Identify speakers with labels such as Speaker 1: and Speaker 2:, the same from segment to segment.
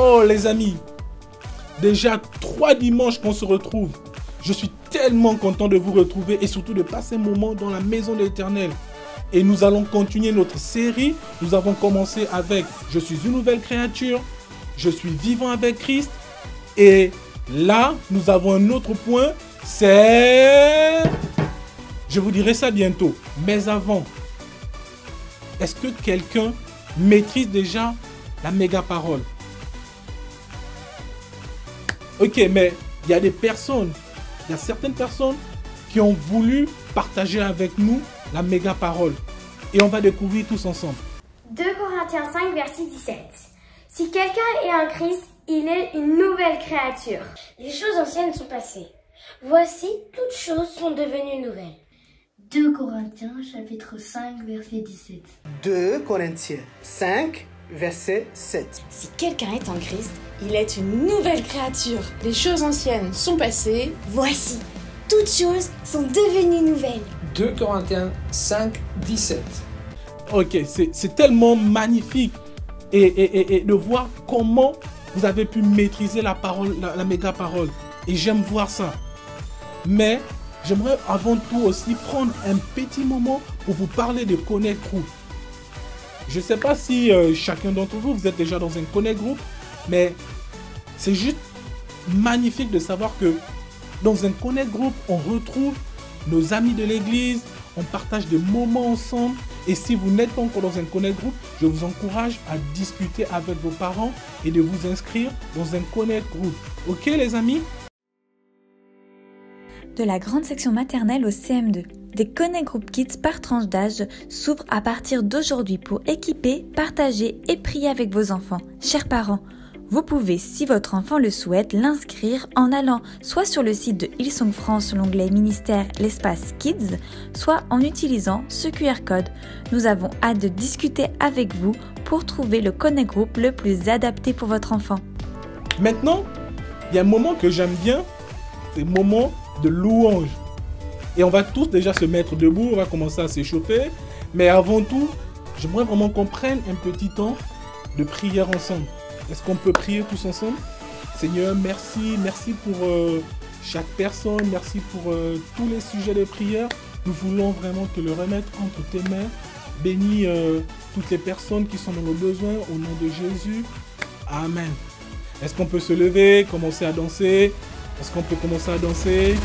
Speaker 1: Oh les amis, déjà 3 dimanches qu'on se retrouve. Je suis tellement content de vous retrouver et surtout de passer un moment dans la maison de l'Éternel. Et nous allons continuer notre série. Nous avons commencé avec « Je suis une nouvelle créature »,« Je suis vivant avec Christ ». Et là, nous avons un autre point, c'est... Je vous dirai ça bientôt. Mais avant, est-ce que quelqu'un maîtrise déjà la méga parole? Ok, mais il y a certaines personnes qui ont voulu partager avec nous la méga parole. Et on va découvrir tous ensemble.
Speaker 2: 2 Corinthiens 5, verset 17. Si quelqu'un est en Christ, il est une nouvelle créature.
Speaker 3: Les choses anciennes sont passées. Voici, toutes choses sont devenues nouvelles.
Speaker 4: 2 Corinthiens chapitre 5 verset 17.
Speaker 5: 2 Corinthiens 5 verset 7.
Speaker 6: Si quelqu'un est en Christ, il est une nouvelle créature. Les choses anciennes sont passées.
Speaker 3: Voici, toutes choses sont devenues nouvelles.
Speaker 7: 2 Corinthiens 5, 17.
Speaker 1: Ok, c'est tellement magnifique et de voir comment vous avez pu maîtriser la parole, la méga parole. Et j'aime voir ça. Mais j'aimerais avant tout aussi prendre un petit moment pour vous parler de Connect Group. Je ne sais pas si chacun d'entre vous, vous êtes déjà dans un Connect Group, mais c'est juste magnifique de savoir que dans un Connect Group, on retrouve nos amis de l'église, on partage des moments ensemble. Et si vous n'êtes pas encore dans un Connect Group, je vous encourage à discuter avec vos parents et de vous inscrire dans un Connect Group. Ok les amis?
Speaker 8: De la grande section maternelle au CM2, des Connect Group Kids par tranche d'âge s'ouvrent à partir d'aujourd'hui pour équiper, partager et prier avec vos enfants. Chers parents, vous pouvez, si votre enfant le souhaite, l'inscrire en allant soit sur le site de Hillsong France, l'onglet ministère, l'espace Kids, soit en utilisant ce QR code. Nous avons hâte de discuter avec vous pour trouver le Connect Group le plus adapté pour votre enfant.
Speaker 1: Maintenant, il y a un moment que j'aime bien, c'est le moment de louange. Et on va tous déjà se mettre debout, on va commencer à s'échauffer. Mais avant tout, j'aimerais vraiment qu'on prenne un petit temps de prière ensemble. Est-ce qu'on peut prier tous ensemble? Seigneur, merci pour chaque personne, merci pour tous les sujets de prière. Nous voulons vraiment te le remettre entre tes mains. Bénis toutes les personnes qui sont dans nos besoins au nom de Jésus. Amen. Est-ce qu'on peut se lever, commencer à danser? Est-ce qu'on peut commencer à danser?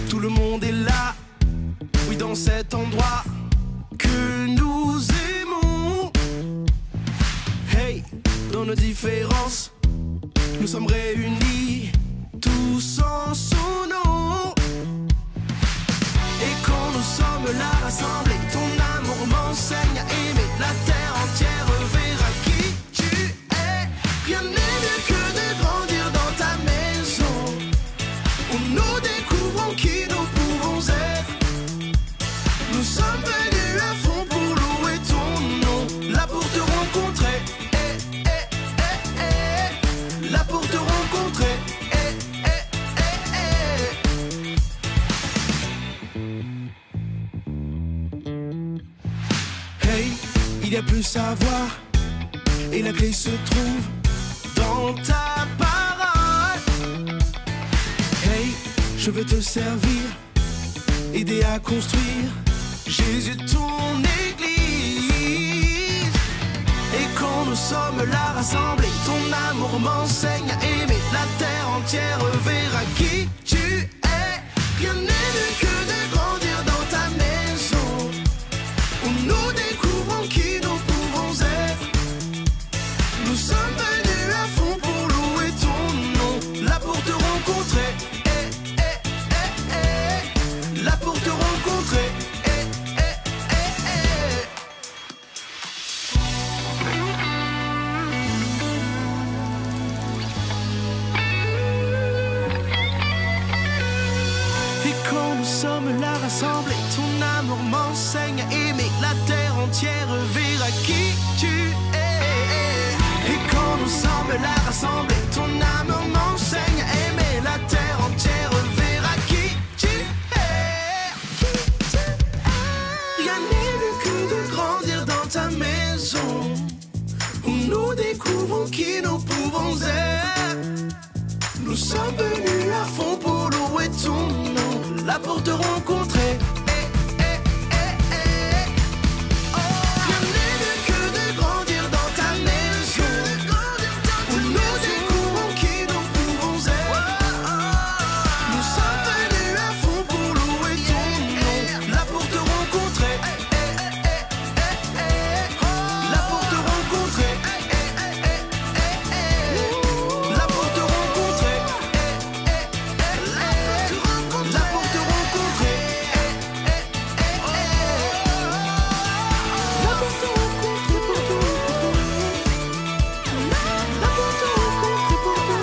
Speaker 9: Tout le monde est là, oui, dans cet endroit que nous aimons. Hey, dans nos différences, nous sommes réunis, tous en son nom. Et quand nous sommes là rassemblés, ton amour m'enseigne à aimer. La terre entière verra qui tu es. Rien n'est mieux que de grandir dans ta maison, où nous découvrons qui nous pouvons être. Nous sommes venus à fond pour louer ton nom, là pour te rencontrer, là pour te rencontrer, Hey, il y a plus à voir, et la clé se trouve dans ta parole. Hey, je veux te servir, aider à construire Jésus ton église. Et quand nous nous sommes là rassemblés, ton amour m'enseigne à aimer. La terre entière verra qui tu es. Rien n'est mieux que de grandir dans ta maison, où nous découvrons qui nous pouvons être. Nous sommes venus à fond pour louer ton nom, là pour te rencontrer, là pour te rencontrer. Et quand nous sommes là rassemblés, ton amour m'enseigne à aimer. La terre entière verra qui tu es. Et quand nous sommes là rassemblés, ton amour m'enseigne à aimer. La terre entière verra qui tu es. Rien n'est mieux que de grandir dans ta maison, où nous découvrons qui nous pouvons être. Nous sommes venus à fond pour louer ton nom, là pour te rencontrer. Rien n'est mieux que de grandir dans ta maison, où nous découvrons qui nous pouvons être. Nous sommes venus à fond pour louer ton nom, là pour te rencontrer. Là pour te rencontrer. Là pour te rencontrer. Là pour te rencontrer. Là pour te rencontrer, pour te rencontrer. Là pour te rencontrer, pour te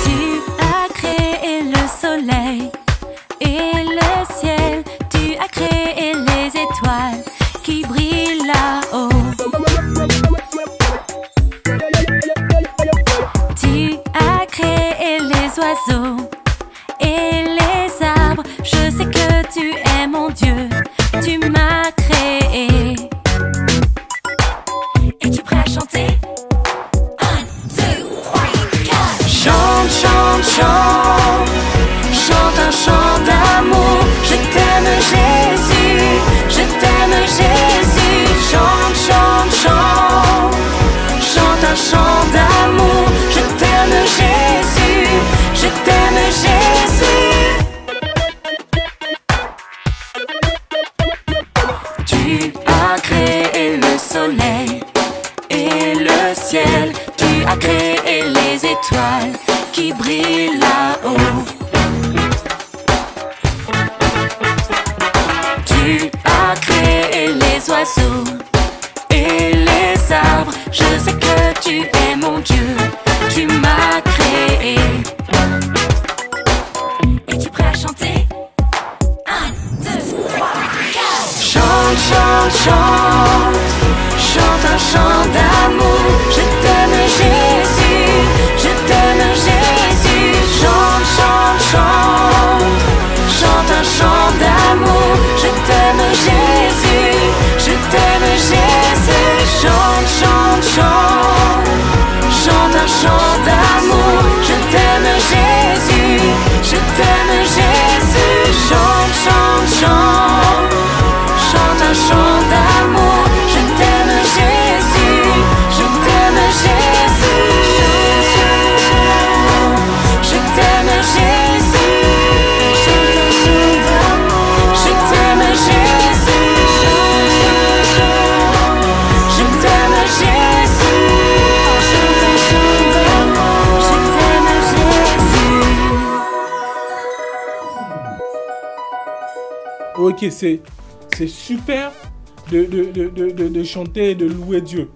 Speaker 8: Tu as créé le soleil et le ciel, tu as créé les étoiles qui brillent là-haut. Tu as créé les oiseaux et les arbres, je sais que tu es mon Dieu, tu m'as créé. Es-tu prêt à chanter? 1, 2, 3, 4. Chante, chante, chante, chante un chant d'amour. Je t'aime Jésus, je t'aime Jésus. Chante, chante, chante, chante un chant d'amour. Je t'aime Jésus, je t'aime Jésus. Tu as créé le soleil et le ciel, tu as créé les étoiles qui brillent là-haut. Tu as créé les oiseaux et les arbres, je sais que tu es mon Dieu, tu m'as créé. Es-tu prêt à chanter? 1, 2, 3, 4. Chante, chante, chante, chante un chant d'amour. Je t'aime Jésus, je t'aime Jésus. Chante, chante, chante, chante un chant d'amour. Je t'aime Jésus, je t'aime Jésus. Chante, chante, chante, chante un chant d'amour. Je t'aime Jésus, je t'aime Jésus. Chante, chante, chante, chante un chant d'amour. Je t'aime Jésus, je t'aime Jésus. Je t'aime Jésus, je t'aime Jésus. Je t'aime Jésus, je t'aime Jésus.
Speaker 1: Ok, c'est super de chanter et de louer Dieu.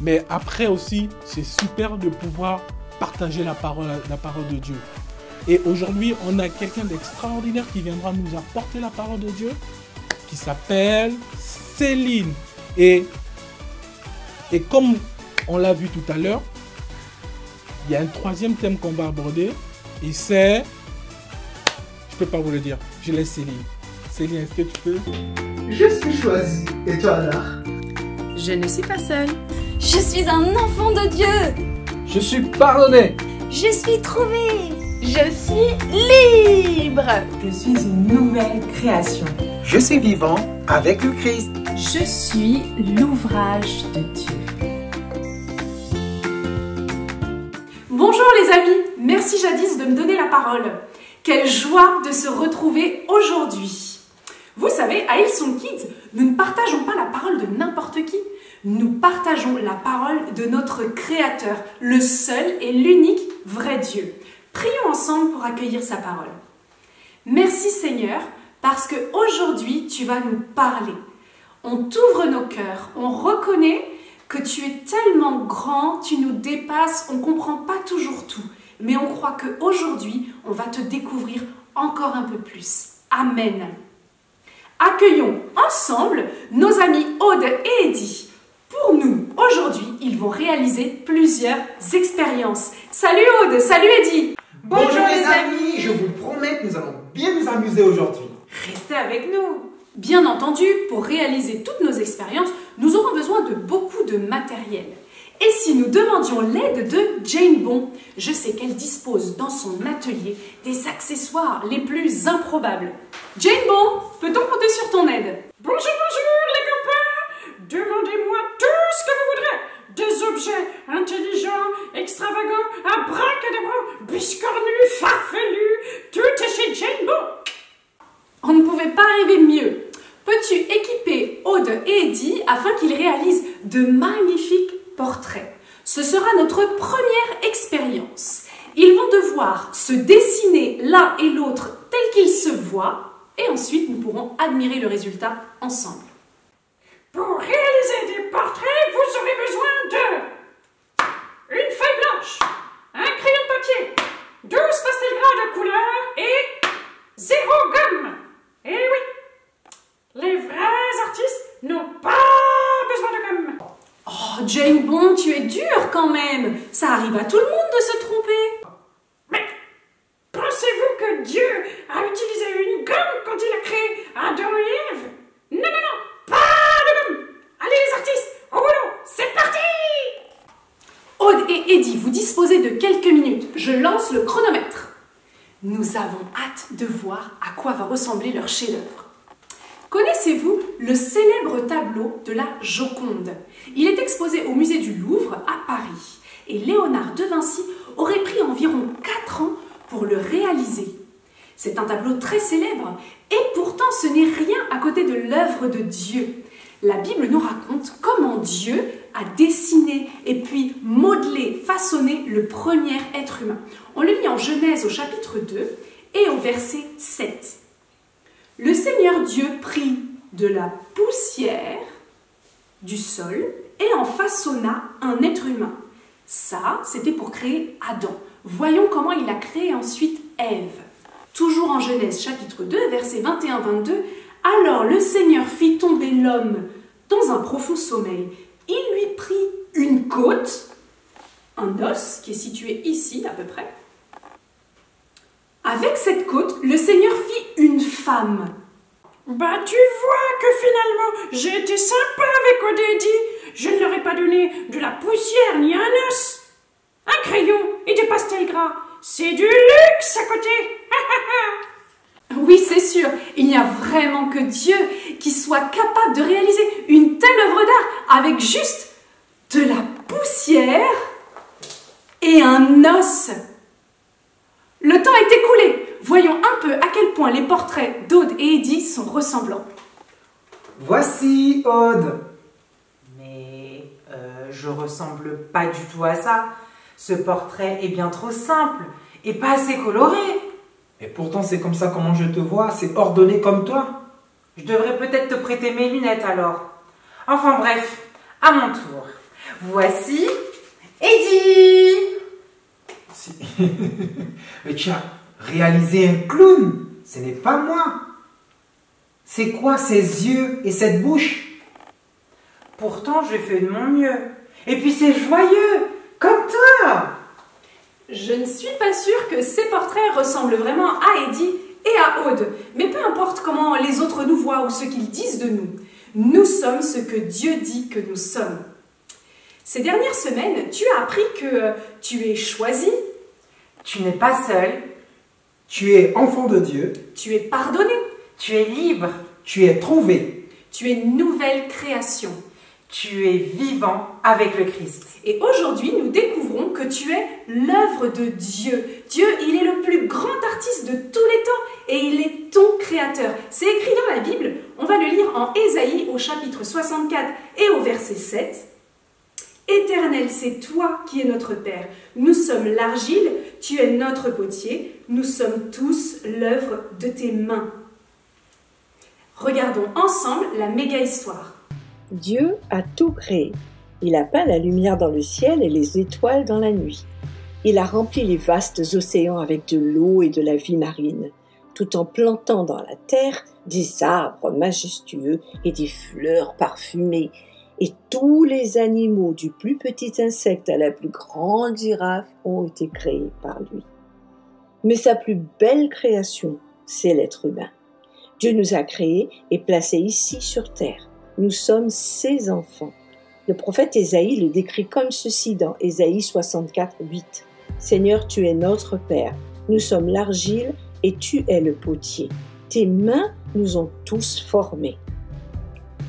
Speaker 1: Mais après aussi, c'est super de pouvoir partager la parole de Dieu. Et aujourd'hui, on a quelqu'un d'extraordinaire qui viendra nous apporter la parole de Dieu, qui s'appelle Céline. Et comme on l'a vu tout à l'heure, il y a un troisième thème qu'on va aborder. Et c'est... Je ne peux pas vous le dire. Je laisse Céline. Céline, est-ce que tu peux?
Speaker 5: Je suis choisie. Et toi, Anna?
Speaker 6: Je ne suis pas seule.
Speaker 8: Je suis un enfant de Dieu.
Speaker 7: Je suis pardonné.
Speaker 3: Je suis trouvé.
Speaker 6: Je suis libre.
Speaker 10: Je suis une nouvelle création.
Speaker 5: Je suis vivant avec le Christ.
Speaker 10: Je suis l'ouvrage de Dieu.
Speaker 11: Bonjour les amis, merci Jadis de me donner la parole. Quelle joie de se retrouver aujourd'hui. Vous savez, à Hillsong Kids, nous ne partageons pas la parole de n'importe qui. Nous partageons la parole de notre Créateur, le seul et l'unique vrai Dieu. Prions ensemble pour accueillir sa parole. Merci Seigneur, parce qu'aujourd'hui tu vas nous parler. On t'ouvre nos cœurs, on reconnaît que tu es tellement grand, tu nous dépasses, on ne comprend pas toujours tout. Mais on croit qu'aujourd'hui, on va te découvrir encore un peu plus. Amen. Accueillons ensemble nos amis Aude et Eddie. Pour nous, aujourd'hui, ils vont réaliser plusieurs expériences. Salut Aude, salut Eddie.
Speaker 5: Bonjour les amis, je vous promets que nous allons bien nous amuser aujourd'hui.
Speaker 11: Restez avec nous. Bien entendu, pour réaliser toutes nos expériences, nous aurons besoin de beaucoup de matériel. Et si nous demandions l'aide de Jane Bon, je sais qu'elle dispose dans son atelier des accessoires les plus improbables. Jane Bon, peut-on compter sur ton aide?
Speaker 12: Bonjour les copains, demandez-moi tout ce que vous voudrez. Des objets intelligents, extravagants, abracadabra, biscornus, farfelus, tout est chez Jane Bon.
Speaker 11: On ne pouvait pas rêver mieux. Peux-tu équiper Aude et Eddie afin qu'ils réalisent de magnifiques portraits? Ce sera notre première expérience. Ils vont devoir se dessiner l'un et l'autre tel qu'ils se voient et ensuite nous pourrons admirer le résultat ensemble.
Speaker 12: Pour réaliser des portraits, vous aurez besoin de une feuille blanche, un crayon de papier, 12 pastels gras de couleur et 0 gomme. Eh oui, les vrais artistes n'ont pas besoin de gomme.
Speaker 11: Oh, Jane Bon, tu es dure quand même. Ça arrive à tout le monde de se tromper.
Speaker 12: Mais pensez-vous que Dieu a utilisé une gomme quand il a créé Adam et Ève? Non, pas de gomme. Allez les artistes, au boulot, c'est parti!
Speaker 11: Aude et Eddie, vous disposez de quelques minutes. Je lance le chronomètre. Nous avons hâte de voir à quoi va ressembler leur chef-d'œuvre. Connaissez-vous le célèbre tableau de la Joconde? Il est exposé au musée du Louvre à Paris et Léonard de Vinci aurait pris environ 4 ans pour le réaliser. C'est un tableau très célèbre et pourtant ce n'est rien à côté de l'œuvre de Dieu. La Bible nous raconte comment Dieu a dessiné et puis modelé, façonné le premier être humain. On le lit en Genèse au chapitre 2 et au verset 7. Le Seigneur Dieu prit de la poussière du sol et en façonna un être humain. Ça, c'était pour créer Adam. Voyons comment il a créé ensuite Ève. Toujours en Genèse chapitre 2, versets 21-22. Alors le Seigneur fit tomber l'homme dans un profond sommeil. Il lui prit une côte, un os qui est situé ici à peu près. Avec cette côte, le Seigneur fit une femme.
Speaker 12: Bah tu vois que finalement, j'ai été sympa avec Aude et Eddie. Je ne leur ai pas donné de la poussière ni un os. Un crayon et des pastels gras. C'est du luxe à côté.
Speaker 11: Oui, c'est sûr, il n'y a vraiment que Dieu qui soit capable de réaliser une telle œuvre d'art avec juste de la poussière et un os. Le temps est écoulé. Voyons un peu à quel point les portraits d'Aude et Eddie sont ressemblants.
Speaker 13: Voici Aude. Mais je ressemble pas du tout à ça. Ce portrait est bien trop simple et pas assez coloré.
Speaker 7: Et pourtant, c'est comme ça comment je te vois, c'est ordonné comme toi.
Speaker 13: Je devrais peut-être te prêter mes lunettes alors. Enfin bref, à mon tour. Voici Eddie.
Speaker 5: Mais tu as réalisé un clown, ce n'est pas moi. C'est quoi ces yeux et cette bouche?
Speaker 13: Pourtant, je fais de mon mieux. Et puis c'est joyeux, comme toi.
Speaker 11: Je ne suis pas sûre que ces portraits ressemblent vraiment à Eddie et à Aude. Mais peu importe comment les autres nous voient ou ce qu'ils disent de nous, nous sommes ce que Dieu dit que nous sommes. Ces dernières semaines, tu as appris que tu es choisi.
Speaker 13: Tu n'es pas seul.
Speaker 5: Tu es enfant de Dieu.
Speaker 11: Tu es pardonné.
Speaker 13: Tu es libre.
Speaker 5: Tu es trouvé.
Speaker 11: Tu es une nouvelle création.
Speaker 13: Tu es vivant avec le Christ.
Speaker 11: Et aujourd'hui, nous découvrons que tu es l'œuvre de Dieu. Dieu, il est le plus grand artiste de tous les temps et il est ton créateur. C'est écrit dans la Bible, on va le lire en Ésaïe au chapitre 64 et au verset 7. Éternel, c'est toi qui es notre Père. Nous sommes l'argile, tu es notre potier. Nous sommes tous l'œuvre de tes mains. Regardons ensemble la méga histoire.
Speaker 14: Dieu a tout créé. Il a peint la lumière dans le ciel et les étoiles dans la nuit. Il a rempli les vastes océans avec de l'eau et de la vie marine, tout en plantant dans la terre des arbres majestueux et des fleurs parfumées. Et tous les animaux, du plus petit insecte à la plus grande girafe, ont été créés par lui. Mais sa plus belle création, c'est l'être humain. Dieu nous a créés et placés ici sur terre. Nous sommes ses enfants. Le prophète Ésaïe le décrit comme ceci dans Ésaïe 64, 8. « Seigneur, tu es notre Père. Nous sommes l'argile et tu es le potier. Tes mains nous ont tous formés. »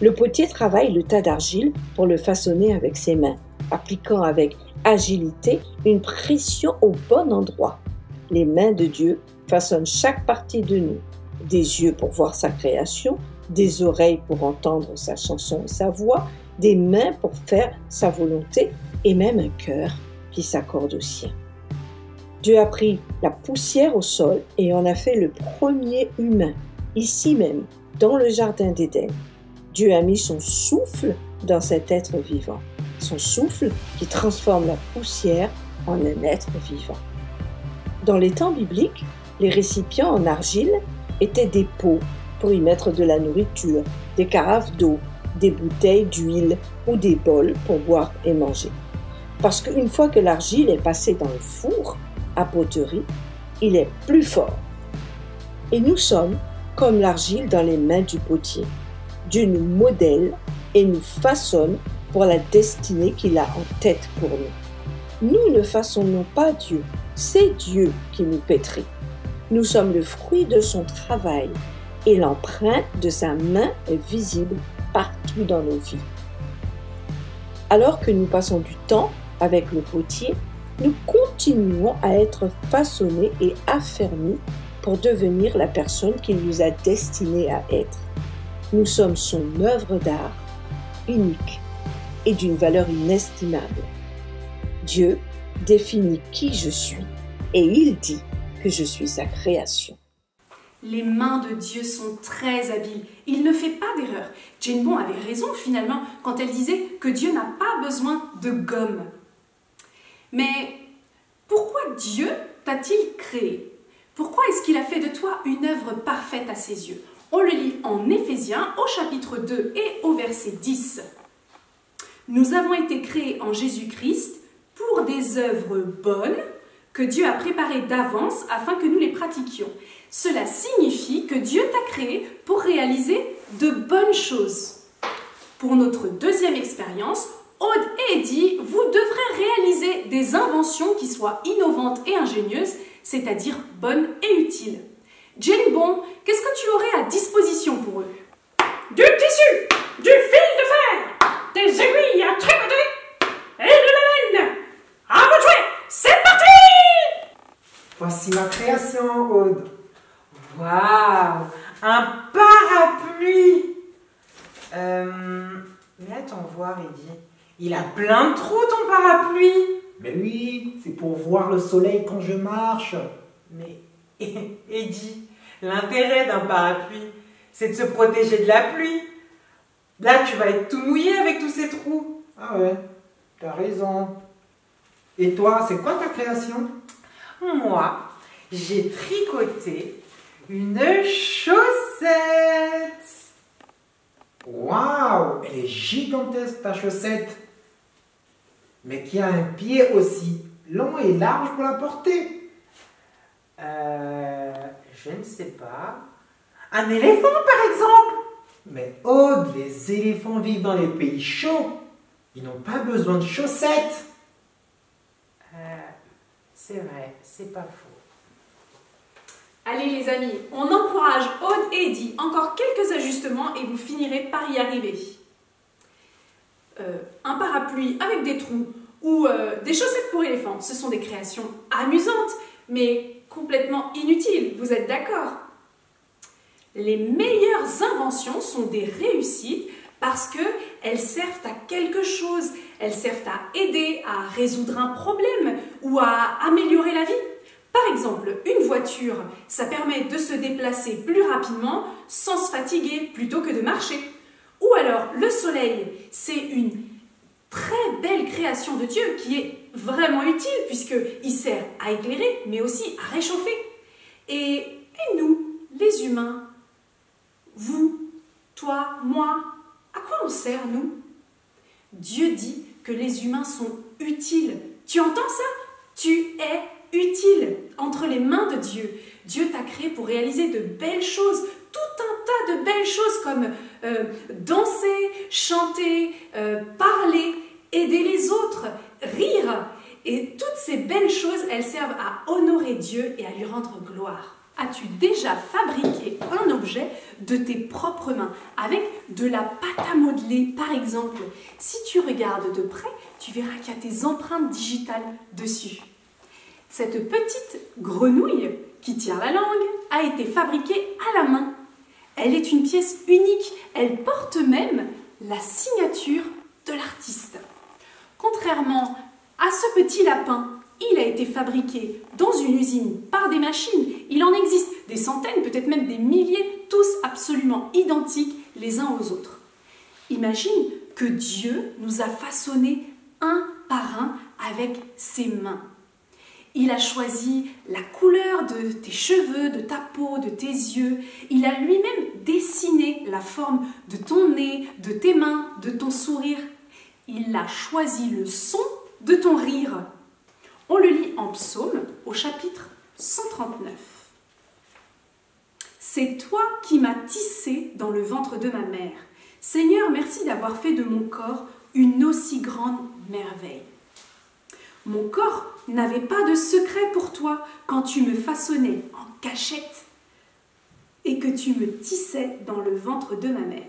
Speaker 14: Le potier travaille le tas d'argile pour le façonner avec ses mains, appliquant avec agilité une pression au bon endroit. Les mains de Dieu façonnent chaque partie de nous. Des yeux pour voir sa création, des oreilles pour entendre sa chanson et sa voix, des mains pour faire sa volonté et même un cœur qui s'accorde au sien. Dieu a pris la poussière au sol et en a fait le premier humain, ici même, dans le jardin d'Éden. Dieu a mis son souffle dans cet être vivant, son souffle qui transforme la poussière en un être vivant. Dans les temps bibliques, les récipients en argile étaient des pots pour y mettre de la nourriture, des carafes d'eau, des bouteilles d'huile ou des bols pour boire et manger. Parce qu'une fois que l'argile est passée dans le four à poterie, il est plus fort. Et nous sommes comme l'argile dans les mains du potier. Dieu nous modèle et nous façonne pour la destinée qu'il a en tête pour nous. Nous ne façonnons pas Dieu, c'est Dieu qui nous pétrit. Nous sommes le fruit de son travail et l'empreinte de sa main est visible partout dans nos vies. Alors que nous passons du temps avec le potier, nous continuons à être façonnés et affermis pour devenir la personne qu'il nous a destinée à être. Nous sommes son œuvre d'art, unique et d'une valeur inestimable. Dieu définit qui je suis et il dit que je suis sa création.
Speaker 11: Les mains de Dieu sont très habiles. Il ne fait pas d'erreur. Jane Bon avait raison finalement quand elle disait que Dieu n'a pas besoin de gomme. Mais pourquoi Dieu t'a-t-il créé? Pourquoi est-ce qu'il a fait de toi une œuvre parfaite à ses yeux? On le lit en Éphésiens au chapitre 2 et au verset 10. Nous avons été créés en Jésus-Christ pour des œuvres bonnes que Dieu a préparées d'avance afin que nous les pratiquions. Cela signifie que Dieu t'a créé pour réaliser de bonnes choses. Pour notre deuxième expérience, Aude et Eddie, vous devrez réaliser des inventions qui soient innovantes et ingénieuses, c'est-à-dire bonnes et utiles. Jane Bon, qu'est-ce que tu aurais à disposition pour eux?
Speaker 12: Du tissu, du fil de fer, des aiguilles à tricoter et de la laine. À vous de jouer, c'est parti!
Speaker 5: Voici ma création, Aude.
Speaker 13: Waouh, un parapluie. Mais attends voir, Eddie. Il a plein de trous, ton parapluie.
Speaker 5: Mais oui, c'est pour voir le soleil quand je marche.
Speaker 13: Mais Eddie, l'intérêt d'un parapluie, c'est de se protéger de la pluie. Là, tu vas être tout mouillé avec tous ces trous.
Speaker 5: Ah ouais, t'as raison. Et toi, c'est quoi ta création?
Speaker 13: Moi, j'ai tricoté une chaussette.
Speaker 5: Waouh, elle est gigantesque ta chaussette. Mais qui a un pied aussi long et large pour la porter.
Speaker 13: Je ne sais pas. Un éléphant, par exemple?
Speaker 5: Mais Aude, les éléphants vivent dans les pays chauds. Ils n'ont pas besoin de chaussettes.
Speaker 13: C'est vrai, c'est pas faux.
Speaker 11: Allez les amis, on encourage Aude et Eddie. Encore quelques ajustements et vous finirez par y arriver. Un parapluie avec des trous ou des chaussettes pour éléphants, ce sont des créations amusantes, mais complètement inutiles, vous êtes d'accord? Les meilleures inventions sont des réussites parce qu'elles servent à quelque chose, elles servent à aider, à résoudre un problème ou à améliorer la vie. Par exemple, une voiture, ça permet de se déplacer plus rapidement sans se fatiguer plutôt que de marcher. Ou alors, le soleil, c'est une très belle création de Dieu qui est vraiment utile puisqu'il sert à éclairer mais aussi à réchauffer. Et nous, les humains, vous, toi, moi, à quoi on sert nous? Dieu dit que les humains sont utiles. Tu entends ça? Tu es utile entre les mains de Dieu. Dieu t'a créé pour réaliser de belles choses, tout un tas de belles choses comme danser, chanter, parler, aider les autres, rire. Et toutes ces belles choses, elles servent à honorer Dieu et à lui rendre gloire. As-tu déjà fabriqué un objet de tes propres mains avec de la pâte à modeler par exemple? Si tu regardes de près, tu verras qu'il y a tes empreintes digitales dessus. Cette petite grenouille qui tire la langue a été fabriquée à la main. Elle est une pièce unique, elle porte même la signature de l'artiste. Contrairement à ce petit lapin, il a été fabriqué dans une usine par des machines. Il en existe des centaines, peut-être même des milliers, tous absolument identiques les uns aux autres. Imagine que Dieu nous a façonnés un par un avec ses mains. Il a choisi la couleur de tes cheveux, de ta peau, de tes yeux. Il a lui-même dessiné la forme de ton nez, de tes mains, de ton sourire. Il a choisi le son de ton rire. On le lit en psaume au chapitre 139. C'est toi qui m'as tissé dans le ventre de ma mère. Seigneur, merci d'avoir fait de mon corps une aussi grande merveille. Mon corps n'avait pas de secret pour toi quand tu me façonnais en cachette et que tu me tissais dans le ventre de ma mère.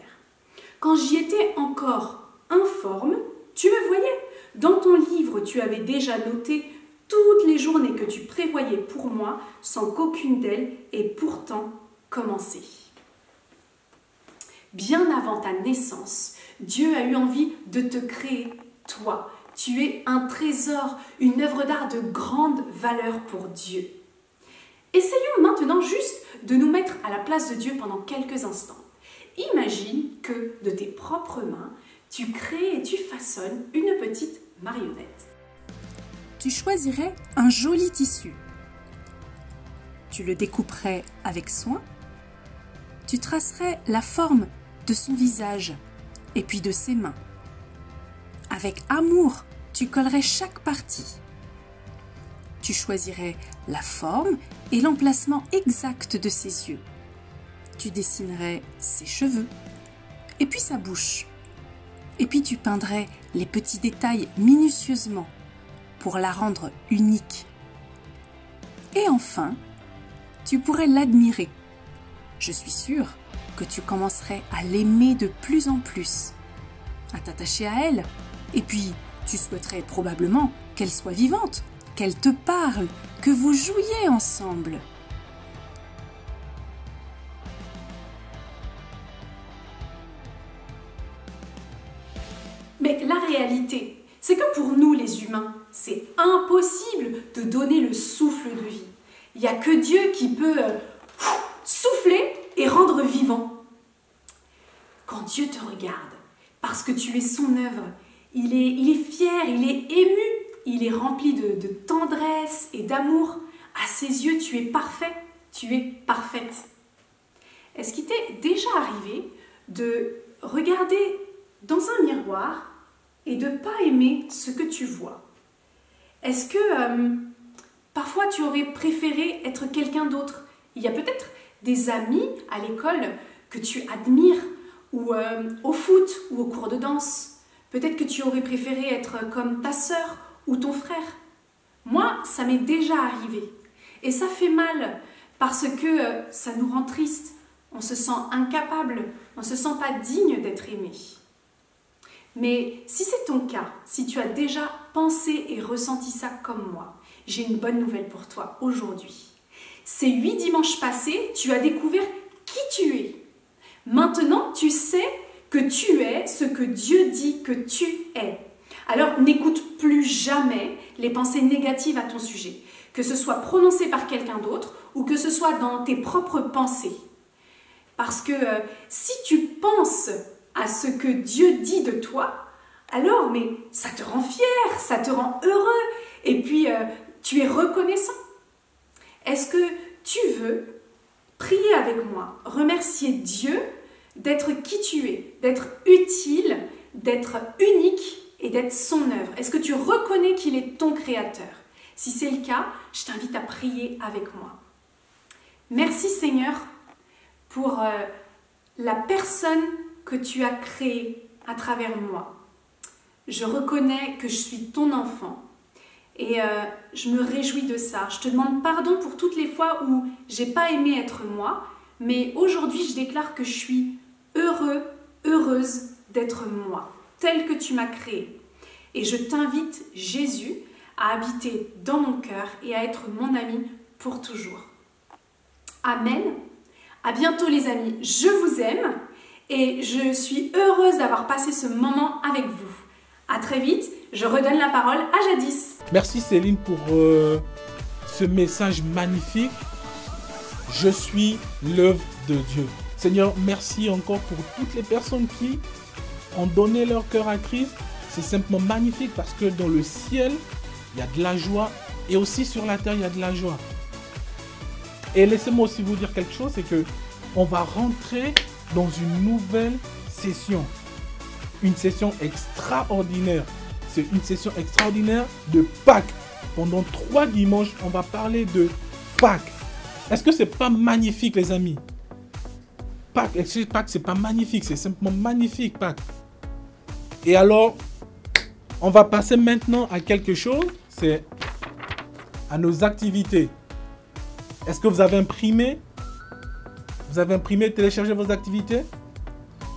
Speaker 11: Quand j'y étais encore informe, tu me voyais. Dans ton livre, tu avais déjà noté toutes les journées que tu prévoyais pour moi sans qu'aucune d'elles ait pourtant commencé. Bien avant ta naissance, Dieu a eu envie de te créer, toi. Tu es un trésor, une œuvre d'art de grande valeur pour Dieu. Essayons maintenant juste de nous mettre à la place de Dieu pendant quelques instants. Imagine que de tes propres mains, tu crées et tu façonnes une petite marionnette.
Speaker 15: Tu choisirais un joli tissu. Tu le découperais avec soin. Tu tracerais la forme de son visage et puis de ses mains. Avec amour, tu collerais chaque partie. Tu choisirais la forme et l'emplacement exact de ses yeux. Tu dessinerais ses cheveux et puis sa bouche. Et puis tu peindrais les petits détails minutieusement pour la rendre unique. Et enfin, tu pourrais l'admirer. Je suis sûre que tu commencerais à l'aimer de plus en plus, à t'attacher à elle. Et puis, tu souhaiterais probablement qu'elle soit vivante, qu'elle te parle, que vous jouiez ensemble.
Speaker 11: Mais la réalité, c'est que pour nous les humains, c'est impossible de donner le souffle de vie. Il n'y a que Dieu qui peut souffler et rendre vivant. Quand Dieu te regarde, parce que tu es son œuvre, il est fier, il est ému, il est rempli de tendresse et d'amour. À ses yeux, tu es parfait, tu es parfaite. Est-ce qu'il t'est déjà arrivé de regarder dans un miroir et de ne pas aimer ce que tu vois? Est-ce que parfois tu aurais préféré être quelqu'un d'autre? Il y a peut-être des amis à l'école que tu admires, ou au foot, ou au cours de danse. Peut-être que tu aurais préféré être comme ta sœur ou ton frère. Moi, ça m'est déjà arrivé. Et ça fait mal parce que ça nous rend tristes. On se sent incapable, on ne se sent pas digne d'être aimé. Mais si c'est ton cas, si tu as déjà pensé et ressenti ça comme moi, j'ai une bonne nouvelle pour toi aujourd'hui. Ces 8 dimanches passés, tu as découvert qui tu es. Maintenant, tu sais que tu es ce que Dieu dit que tu es. Alors, n'écoute plus jamais les pensées négatives à ton sujet, que ce soit prononcé par quelqu'un d'autre ou que ce soit dans tes propres pensées. Parce que si tu penses à ce que Dieu dit de toi, alors mais ça te rend fier, ça te rend heureux et puis tu es reconnaissant. Est-ce que tu veux prier avec moi, remercier Dieu d'être qui tu es, d'être utile, d'être unique et d'être son œuvre? Est-ce que tu reconnais qu'il est ton créateur? Si c'est le cas, je t'invite à prier avec moi. Merci Seigneur pour la personne que tu as créée à travers moi. Je reconnais que je suis ton enfant et je me réjouis de ça. Je te demande pardon pour toutes les fois où j'ai pas aimé être moi, mais aujourd'hui je déclare que je suis heureux, heureuse d'être moi, telle que tu m'as créée. Et je t'invite, Jésus, à habiter dans mon cœur et à être mon ami pour toujours. Amen. À bientôt les amis, je vous aime et je suis heureuse d'avoir passé ce moment avec vous. À très vite, je redonne la parole à Jadis.
Speaker 1: Merci Céline pour ce message magnifique. Je suis l'œuvre de Dieu. Seigneur, merci encore pour toutes les personnes qui ont donné leur cœur à Christ. C'est simplement magnifique parce que dans le ciel, il y a de la joie et aussi sur la terre, il y a de la joie. Et laissez-moi aussi vous dire quelque chose, c'est que on va rentrer dans une nouvelle session. Une session extraordinaire. C'est une session extraordinaire de Pâques. Pendant 3 dimanches, on va parler de Pâques. Est-ce que c'est pas magnifique, les amis? Pâques, c'est pas magnifique, c'est simplement magnifique, Pâques. Et alors, on va passer maintenant à quelque chose, c'est à nos activités. Est-ce que vous avez imprimé? Vous avez imprimé, téléchargé vos activités?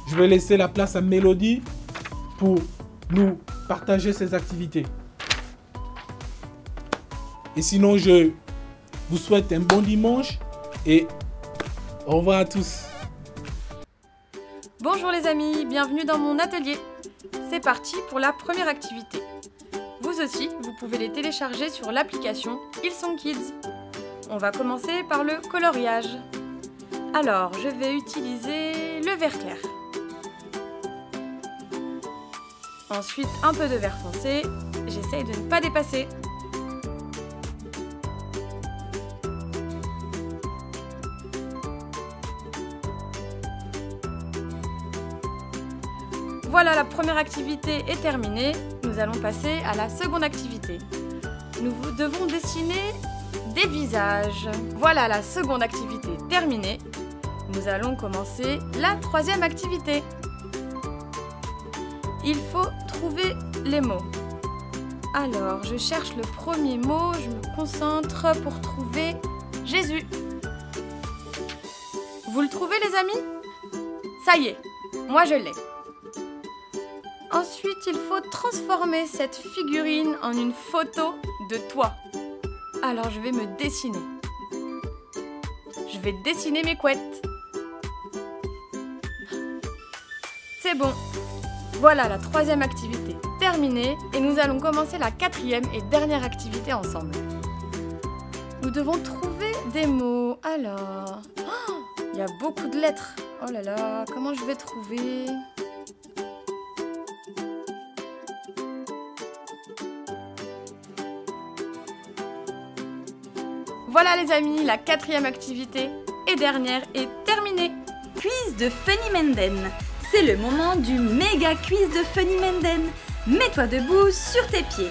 Speaker 1: Je vais laisser la place à Mélodie pour nous partager ses activités. Et sinon, je vous souhaite un bon dimanche et au revoir à tous.
Speaker 16: Bonjour les amis, bienvenue dans mon atelier. C'est parti pour la première activité. Vous aussi, vous pouvez les télécharger sur l'application Hillsong Kids. On va commencer par le coloriage. Alors, je vais utiliser le vert clair. Ensuite, un peu de vert foncé. J'essaye de ne pas dépasser. Voilà, la première activité est terminée. Nous allons passer à la seconde activité. Nous devons dessiner des visages. Voilà la seconde activité terminée. Nous allons commencer la troisième activité. Il faut trouver les mots. Alors, je cherche le premier mot, je me concentre pour trouver Jésus. Vous le trouvez les amis? Ça y est, moi je l'ai. Ensuite, il faut transformer cette figurine en une photo de toi. Alors, je vais me dessiner. Je vais dessiner mes couettes. C'est bon. Voilà la troisième activité terminée et nous allons commencer la quatrième et dernière activité ensemble. Nous devons trouver des mots. Alors, il y a beaucoup de lettres. Oh là là, comment je vais trouver ? Voilà les amis, la quatrième activité et dernière est terminée.
Speaker 8: Quiz de Funny Menden. C'est le moment du méga quiz de Funny Menden. Mets-toi debout sur tes pieds.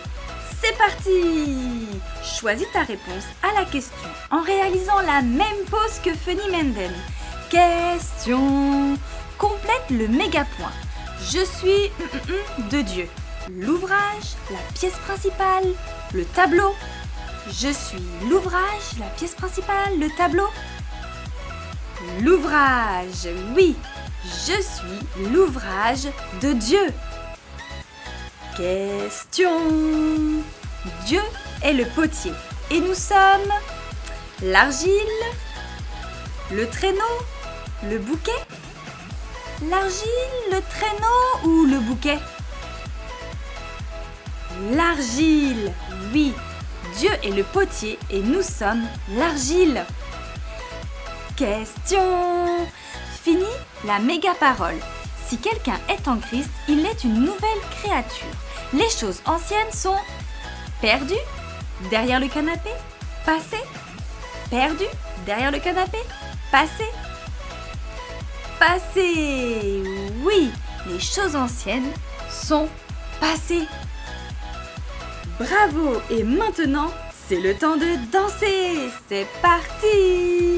Speaker 8: C'est parti! Choisis ta réponse à la question en réalisant la même pose que Funny Menden. Question. Complète le méga point. Je suis de Dieu. L'ouvrage, la pièce principale, le tableau. Je suis l'ouvrage, la pièce principale, le tableau. L'ouvrage, oui, je suis l'ouvrage de Dieu. Question. Dieu est le potier et nous sommes l'argile, le traîneau, le bouquet. L'argile, le traîneau ou le bouquet? L'argile, oui, Dieu est le potier et nous sommes l'argile. Question. Fini la méga parole. Si quelqu'un est en Christ, il est une nouvelle créature. Les choses anciennes sont perdues, derrière le canapé, passées, perdues, derrière le canapé, passées, passées. Oui, les choses anciennes sont passées. Bravo, et maintenant, c'est le temps de danser. C'est parti!